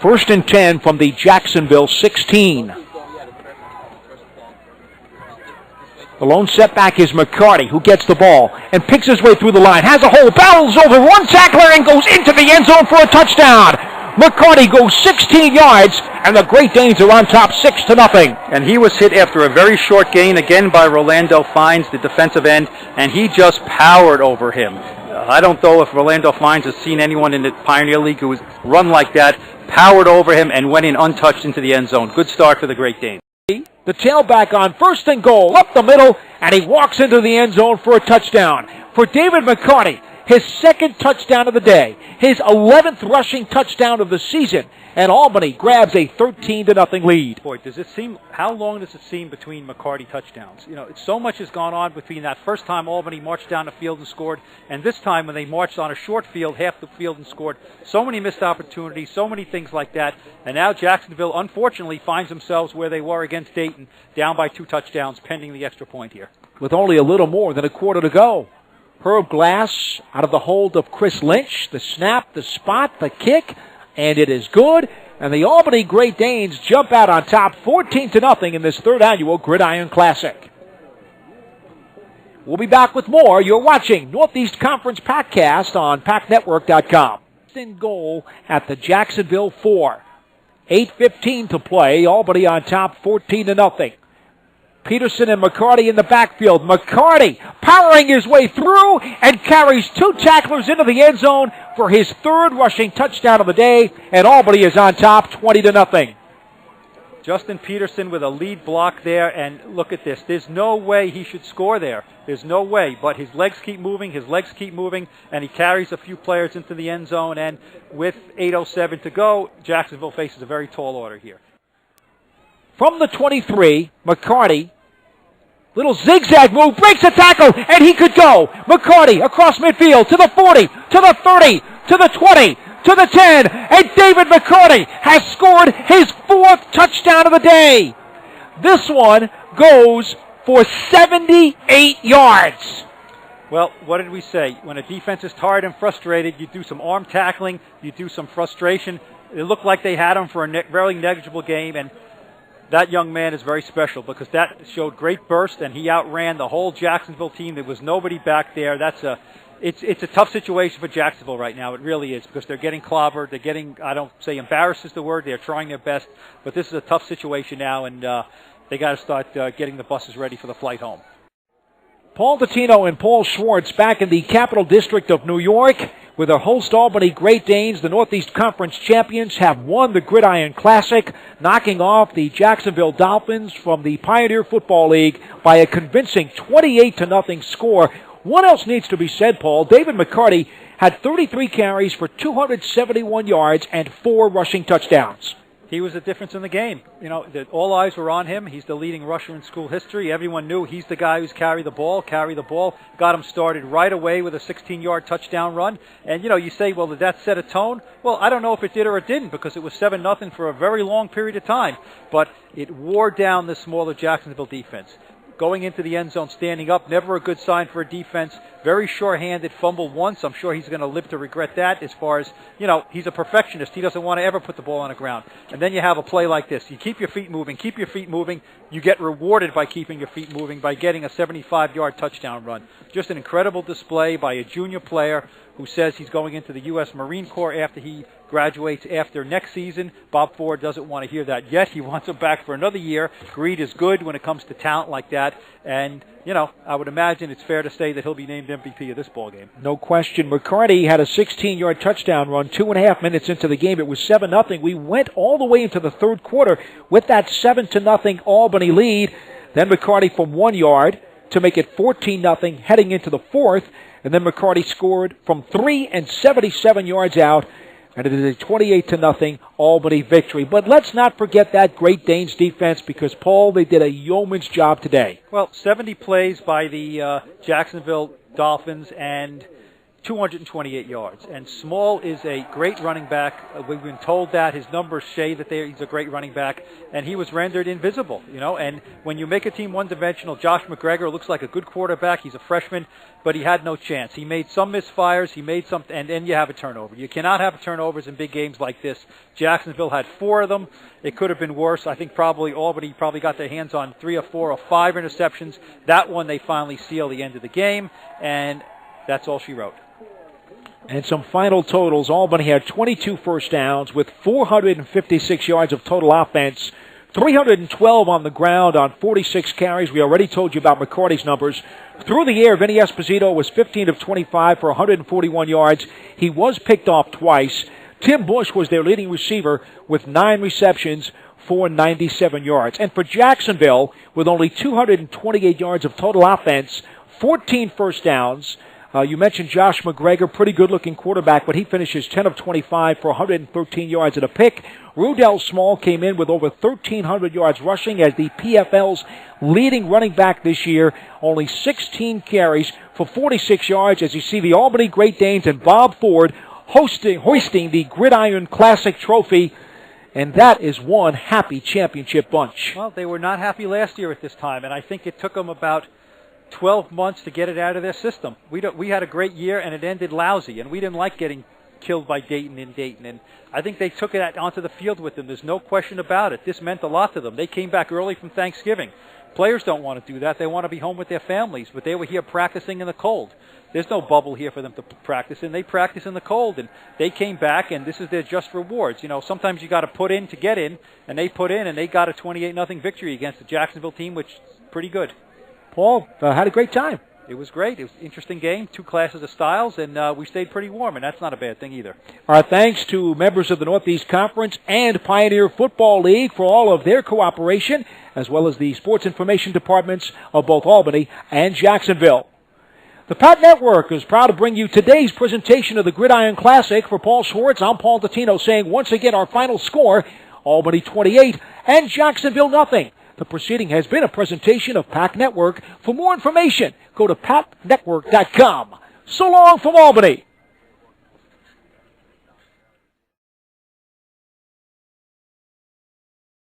First and 10 from the Jacksonville 16. The lone setback is McCarty, who gets the ball and picks his way through the line. Has a hole, barrels over one tackler, and goes into the end zone for a touchdown. McCarty goes 16 yards, and the Great Danes are on top 6-0. And he was hit after a very short gain, again by Rolando Fines, the defensive end, and he just powered over him. I don't know if Rolando Fines has seen anyone in the Pioneer League who was run like that, powered over him, and went in untouched into the end zone. Good start for the Great Danes. The tailback on first and goal, up the middle, and he walks into the end zone for a touchdown. For David McCarty, his second touchdown of the day, his 11th rushing touchdown of the season, and Albany grabs a 13-0 lead. Boy, how long does it seem between McCarty touchdowns? You know, so much has gone on between that first time Albany marched down the field and scored, and this time when they marched on a short field, half the field, and scored. So many missed opportunities, so many things like that, and now Jacksonville, unfortunately, finds themselves where they were against Dayton, down by 2 touchdowns, pending the extra point here. With only a little more than a quarter to go. Herb Glass out of the hold of Chris Lynch, the snap, the spot, the kick, and it is good. And the Albany Great Danes jump out on top 14-0 in this third annual Gridiron Classic. We'll be back with more. You're watching Northeast Conference Packcast on PackNetwork.com. In goal at the Jacksonville 4. 8:15 to play. Albany on top 14-0. Peterson and McCarty in the backfield. McCarty powering his way through and carries 2 tacklers into the end zone for his 3rd rushing touchdown of the day, and Albany is on top 20-0. Justin Peterson with a lead block there, and look at this. There's no way he should score there. There's no way, but his legs keep moving, and he carries a few players into the end zone, and with 8:07 to go, Jacksonville faces a very tall order here. From the 23, McCarty, little zigzag move, breaks a tackle, and he could go. McCarty across midfield to the 40, to the 30, to the 20, to the 10, and David McCarty has scored his 4th touchdown of the day. This one goes for 78 yards. Well, what did we say? When a defense is tired and frustrated, you do some arm tackling, you do some frustration. It looked like they had him for a very negligible game, and that young man is very special because that showed great burst, and he outran the whole Jacksonville team. There was nobody back there. It's a tough situation for Jacksonville right now. It really is, because they're getting clobbered. They're getting, I don't say embarrassed is the word. They're trying their best, but this is a tough situation now, and they got to start getting the buses ready for the flight home. Paul Dottino and Paul Schwartz back in the Capital District of New York with their host Albany Great Danes. The Northeast Conference champions have won the Gridiron Classic, knocking off the Jacksonville Dolphins from the Pioneer Football League by a convincing 28-0 score. What else needs to be said, Paul? David McCarty had 33 carries for 271 yards and 4 rushing touchdowns. He was the difference in the game. You know, all eyes were on him. He's the leading rusher in school history. Everyone knew he's the guy who's carry the ball, got him started right away with a 16-yard touchdown run. And, you know, you say, well, did that set a tone? Well, I don't know if it did or it didn't, because it was 7-0 for a very long period of time. But it wore down the smaller Jacksonville defense. Going into the end zone, standing up, never a good sign for a defense. Very sure-handed, fumbled once. I'm sure he's going to live to regret that, as far as, you know, he's a perfectionist. He doesn't want to ever put the ball on the ground. And then you have a play like this. You keep your feet moving, You get rewarded by keeping your feet moving by getting a 75-yard touchdown run. Just an incredible display by a junior player who says he's going into the U.S. Marine Corps after he graduates after next season. Bob Ford doesn't want to hear that yet. He wants him back for another year. Greed is good when it comes to talent like that. And, you know, I would imagine it's fair to say that he'll be named MVP of this ball game. No question. McCarty had a 16-yard touchdown run 2.5 minutes into the game. It was 7-0. We went all the way into the third quarter with that 7-0 Albany lead. Then McCarty from 1 yard to make it 14-0 heading into the fourth. And then McCarty scored from 3 and 77 yards out. And it is a 28-0 Albany victory. But let's not forget that Great Danes defense, because, Paul, they did a yeoman's job today. Well, 70 plays by the Jacksonville Dolphins, and 228 yards. And Small is a great running back. We've been told that. His numbers say that he's a great running back, and he was rendered invisible, And when you make a team one-dimensional, Josh McGregor looks like a good quarterback. He's a freshman, but he had no chance. He made some misfires. He made some, and then you have a turnover. You cannot have turnovers in big games like this. Jacksonville had 4 of them. It could have been worse. I think probably Albany got their hands on 3 or 4 or 5 interceptions. That one they finally sealed the end of the game, and that's all she wrote. And some final totals. Albany had 22 first downs with 456 yards of total offense, 312 on the ground on 46 carries. We already told you about McCarty's numbers. Through the air, Vinny Esposito was 15 of 25 for 141 yards. He was picked off twice. Tim Bush was their leading receiver with 9 receptions for 97 yards. And for Jacksonville, with only 228 yards of total offense, 14 first downs. You mentioned Josh McGregor, pretty good-looking quarterback, but he finishes 10 of 25 for 113 yards and a pick. Rudell Small came in with over 1,300 yards rushing as the PFL's leading running back this year. Only 16 carries for 46 yards as you see the Albany Great Danes and Bob Ford hoisting the Gridiron Classic Trophy. And that is one happy championship bunch. Well, they were not happy last year at this time, and I think it took them about 12 months to get it out of their system. We had a great year, and it ended lousy, and we didn't like getting killed by Dayton in Dayton. And I think they took it onto the field with them. There's no question about it. This meant a lot to them. They came back early from Thanksgiving. Players don't want to do that. They want to be home with their families, but they were here practicing in the cold. There's no bubble here for them to practice in. They practice in the cold, and they came back, and this is their just rewards. Sometimes you got to put in to get in, and they put in, and they got a 28-0 victory against the Jacksonville team, which is pretty good. Paul, had a great time. It was great. It was an interesting game, 2 classes of styles, and we stayed pretty warm, and that's not a bad thing either. Our thanks to members of the Northeast Conference and Pioneer Football League for all of their cooperation, as well as the sports information departments of both Albany and Jacksonville. The Pat Network is proud to bring you today's presentation of the Gridiron Classic. For Paul Schwartz, I'm Paul Dottino saying once again our final score, Albany 28 and Jacksonville nothing. The proceeding has been a presentation of PAC Network. For more information, go to PACNetwork.com. So long from Albany.